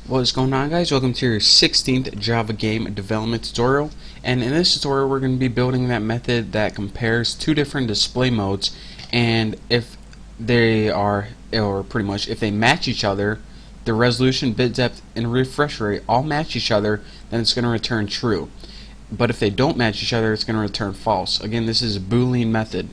What is going on, guys? Welcome to your 16th Java game development tutorial, and in this tutorial we're going to be building that method that compares two different display modes, and if they are, or pretty much if they match each other, the resolution, bit depth, and refresh rate all match each other, then it's going to return true. But if they don't match each other, it's going to return false. Again, this is a Boolean method.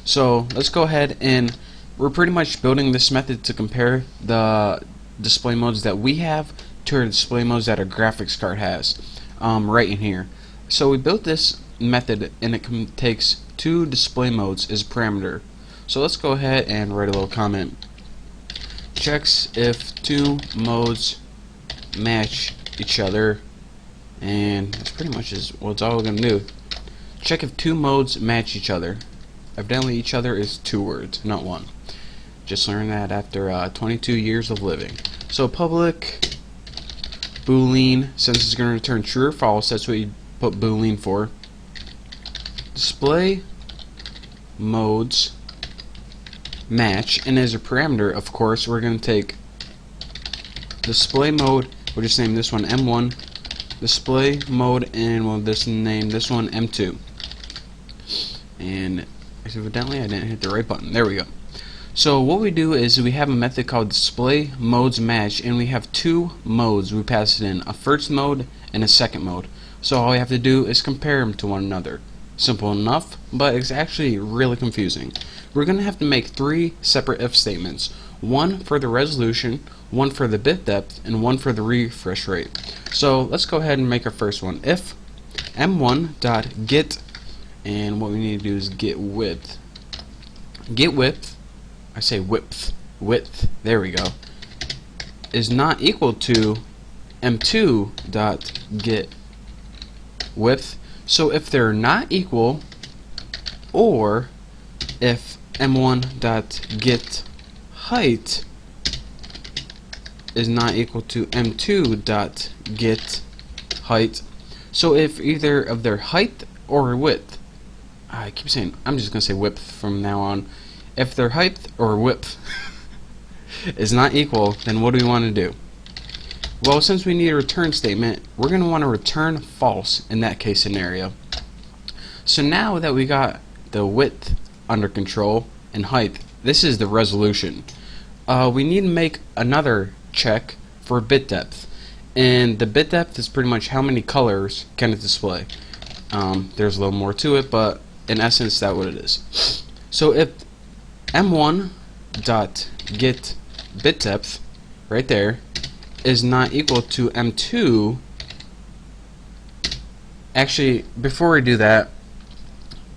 So let's go ahead, and we're pretty much building this method to compare the display modes that we have to our display modes that our graphics card has, right in here. So we built this method, and it takes two display modes as a parameter. So let's go ahead and write a little comment. Checks if two modes match each other, and that's pretty much what's all we're gonna do. Check if two modes match each other. Evidently each other is two words, not one. Just learned that after 22 years of living. So public Boolean, since it's going to return true or false, that's what you put Boolean for. Display modes match, and as a parameter, of course, we're going to take display mode. We'll just name this one M1 display mode, and we'll just name this one M2. And evidently I didn't hit the right button. There we go. So what we do is we have a method called display modes match, and we have two modes. We pass it in a first mode and a second mode. So all we have to do is compare them to one another. Simple enough, but it's actually really confusing. We're going to have to make three separate if statements. One for the resolution, one for the bit depth, and one for the refresh rate. So let's go ahead and make our first one. If m1.get, and what we need to do is get width. Get width, I say width, there we go, is not equal to m2.get width. So if they're not equal, or if m1.get height is not equal to m2.get height, so if either of their height or width, I keep saying, I'm just going to say width from now on. If their height or width is not equal, then what do we want to do? Well, since we need a return statement, we're going to want to return false in that case scenario. So now that we got the width under control and height, this is the resolution. We need to make another check for bit depth. And the bit depth is pretty much how many colors can it display. There's a little more to it, but in essence, that's what it is. So if m1.get bit depth right there is not equal to m2, actually, before we do that,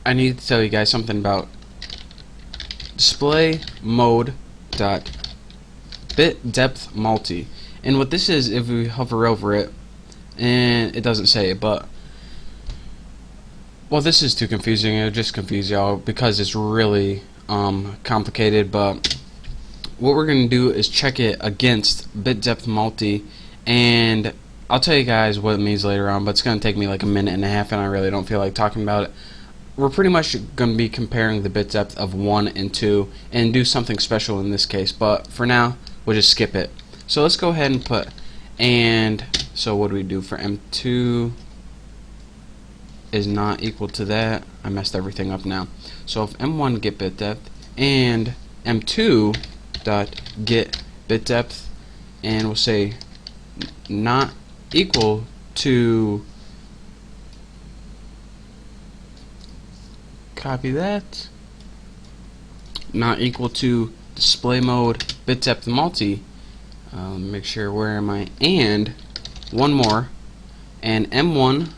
I need to tell you guys something about display mode dot bit depth multi. And what this is, if we hover over it, and it doesn't say it, but well, this is too confusing. It'll just confuse y'all because it's really complicated. But what we're going to do is check it against bit depth multi, and I'll tell you guys what it means later on, but it's going to take me like a minute and a half, and I really don't feel like talking about it. We're pretty much going to be comparing the bit depth of 1 and 2 and do something special in this case, but for now we'll just skip it. So let's go ahead and put, and so what do we do for M2 is not equal to that. I messed everything up now. So if M1 get bit depth and M2 dot get bit depth, and we'll say not equal to, copy that, not equal to display mode bit depth multi. Make sure, where am I? And one more, and M1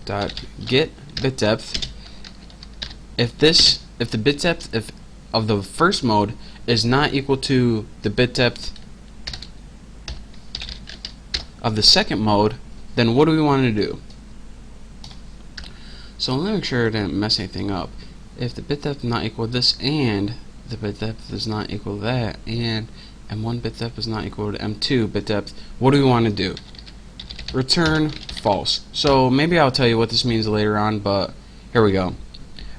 dot get bit depth. If the bit depth of the first mode is not equal to the bit depth of the second mode, then what do we want to do? So let me make sure I didn't mess anything up. If the bit depth is not equal to this, and the bit depth is not equal to that, and M1 bit depth is not equal to M2 bit depth, what do we want to do? Return false. So maybe I'll tell you what this means later on, but here we go.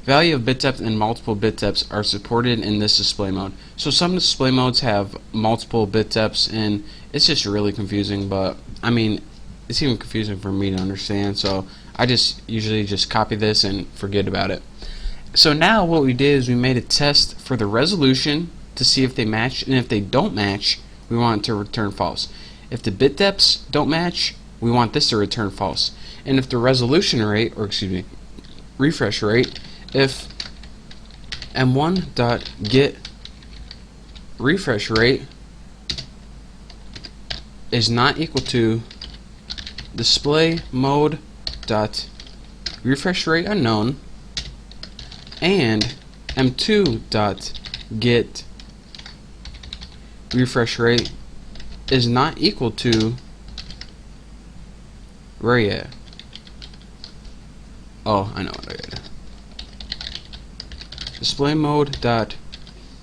Value of bit depth and multiple bit depths are supported in this display mode. So some display modes have multiple bit depths, and it's just really confusing, but I mean, it's even confusing for me to understand, so I just usually just copy this and forget about it. So now what we did is we made a test for the resolution to see if they match, and if they don't match, we want it to return false. If the bit depths don't match, we want this to return false. And if the resolution rate, or excuse me, refresh rate, if m1.get refresh rate is not equal to display mode dot refresh rate unknown, and m2 dot get refresh rate is not equal to where you at? Oh, I know what I did. Display mode dot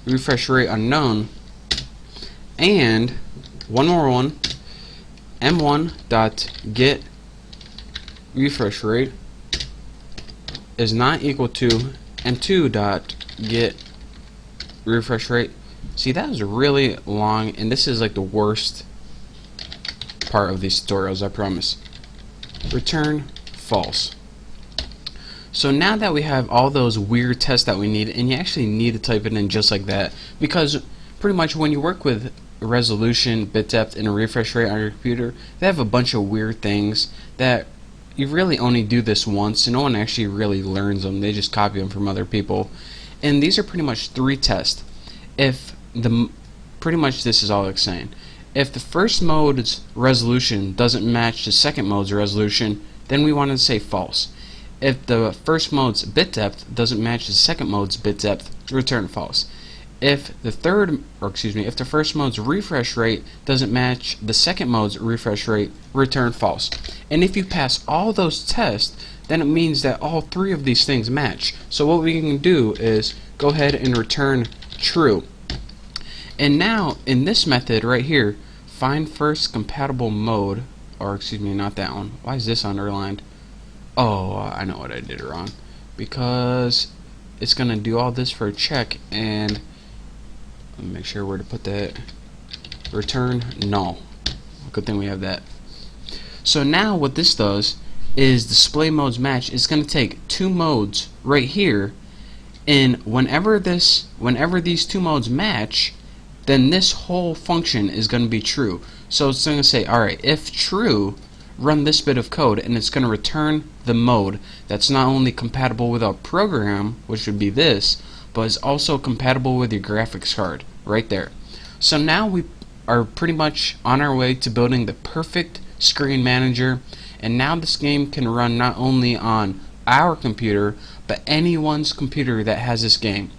refresh rate unknown, and one more one, m1 dot get refresh rate is not equal to m2 dot get refresh rate. See, that was really long, and this is like the worst part of these tutorials, I promise. Return false. So now that we have all those weird tests that we need, and you actually need to type it in just like that, because pretty much when you work with resolution, bit depth, and a refresh rate on your computer, they have a bunch of weird things that you really only do this once, and no one actually really learns them. They just copy them from other people. And these are pretty much 3 tests. If pretty much this is all it's saying. If the first mode's resolution doesn't match the second mode's resolution, then we want to say false. If the first mode's bit depth doesn't match the second mode's bit depth, return false. If the first mode's refresh rate doesn't match the second mode's refresh rate, return false. And if you pass all those tests, then it means that all 3 of these things match. So what we can do is go ahead and return true. And now in this method right here, find first compatible mode, or excuse me, not that one. Why is this underlined? Oh, I know what I did wrong, because it's gonna do all this for a check, and let me make sure where to put that. Return null. Good thing we have that. So now what this does is display modes match. It's gonna take 2 modes right here, and whenever these 2 modes match, then this whole function is going to be true. So it's going to say, alright, if true, run this bit of code, and it's going to return the mode that's not only compatible with our program, which would be this, but is also compatible with your graphics card, right there. So now we are pretty much on our way to building the perfect screen manager, and now this game can run not only on our computer, but anyone's computer that has this game,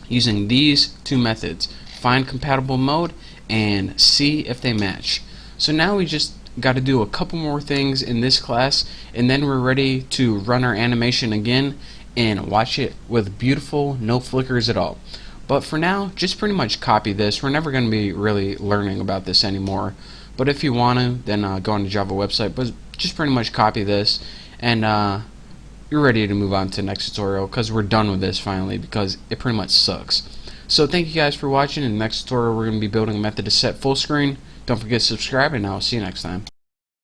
using these 2 methods. Find compatible mode and see if they match. So now we just got to do a couple more things in this class, and then we're ready to run our animation again and watch it with beautiful, no flickers at all. But for now, just pretty much copy this. We're never going to be really learning about this anymore, but if you want to, then go on the Java website, but just pretty much copy this, and you're ready to move on to the next tutorial, because we're done with this finally, because it pretty much sucks. So thank you guys for watching. In the next tutorial we're going to be building a method to set full screen. Don't forget to subscribe, and I'll see you next time.